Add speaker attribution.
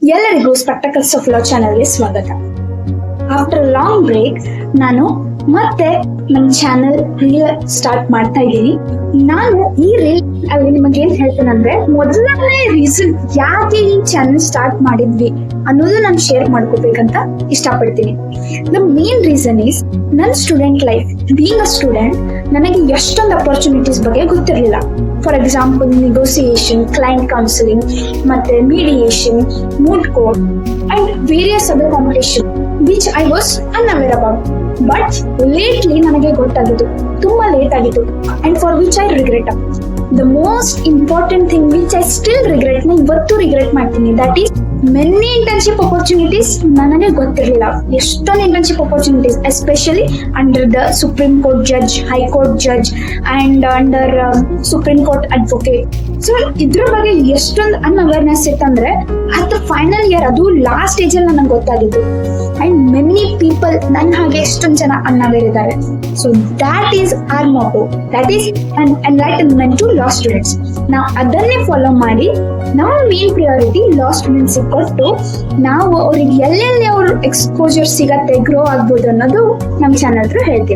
Speaker 1: ಎಲ್ಲರಿಗೂ spectacles of love ಚಾನೆಲ್ಗೆ ಸ್ವಾಗತ. ಆಫ್ಟರ್ ಲಾಂಗ್ ಬ್ರೇಕ್ ನಾನು ಮತ್ತೆ ನನ್ನ ಚಾನೆಲ್ ರೀಲ್ ಸ್ಟಾರ್ಟ್ ಮಾಡ್ತಾ ಇದ್ದೀನಿ. ನಾನು ಈ ರೀಲ್ ಅಲ್ಲಿ ನಿಮಗೆ ಏನ್ ಹೇಳ್ತೇನೆ ಮೊದಲನೇ ರೀಸನ್ ಯಾಕೆ ಈ ಚಾನೆಲ್ ಸ್ಟಾರ್ಟ್ ಮಾಡಿದ್ವಿ ಅನ್ನೋದು ನಾನು ಶೇರ್ ಮಾಡ್ಕೋಬೇಕಂತ ಇಷ್ಟಪಡ್ತೀನಿ. ದ ಮೇನ್ ರೀಸನ್ ಈಸ್ ನನ್ನ student life. Being a student, ನನಗೆ ಎಷ್ಟೊಂದು ಅಪರ್ಚುನಿಟೀಸ್ ಬಗ್ಗೆ ಗೊತ್ತಿರಲಿಲ್ಲ. For example, negotiation, client counselling, ಮತ್ತೆ mediation, moot court and various other competition which I was unaware about. But lately ನನಗೆ ಗೊತ್ತಾಗಿತ್ತು, ತುಂಬಾ ಲೇಟ್ ಆಗಿತ್ತು, and for which I regret. The most important thing which I still regret, ನ ಇವತ್ತು regret ಮಾಡ್ತೀನಿ, that is many internship opportunities ನನಗೆ ಗೊತ್ತಿರಲಿಲ್ಲ. ಎಷ್ಟೊಂದು internship opportunities, especially under the supreme court judge, high court judge and under supreme court advocate. So ಇದ್ರ ಬಗ್ಗೆ ಎಷ್ಟೊಂದು ಅನ್ಅವೇರ್ನೆಸ್ ಇತ್ತಂದ್ರೆ ಅಟ್ ಫೈನಲ್ ಇಯರ್, ಅದು ಲಾಸ್ಟ್ ಸ್ಟೇಜ್ ಅಲ್ಲಿ ನನಗೆ ಗೊತ್ತಾಗಿತ್ತು. ಅಂಡ್ ಮೆನಿ ಪೀಪಲ್ ನನ್ನ ಹಾಗೆ ಎಷ್ಟೊಂದು ಜನ ಅನ್ಅವೇರ್ ಇದ್ದಾರೆ. So that is our motto, that is an enlightenment to law students. ನಾವು ಅದನ್ನೇ ಫಾಲೋ ಮಾಡಿ ನಮ್ಮ ಮೇನ್ ಪ್ರಿಯಾರಿಟಿ ಲಾ ಸ್ಟೂಡೆಂಟ್ಸ್ ಕೊಟ್ಟು ನಾವು ಅವ್ರಿಗೆ ಎಲ್ಲೆಲ್ಲಿ ಅವ್ರ ಎಕ್ಸ್ಪೋಜರ್ ಸಿಗತ್ತೆ, ಗ್ರೋ ಆಗ್ಬೋದು ಅನ್ನೋದು ನಮ್ಮ ಚಾನಲ್ ಹತ್ರ ಹೇಳ್ತೀವಿ.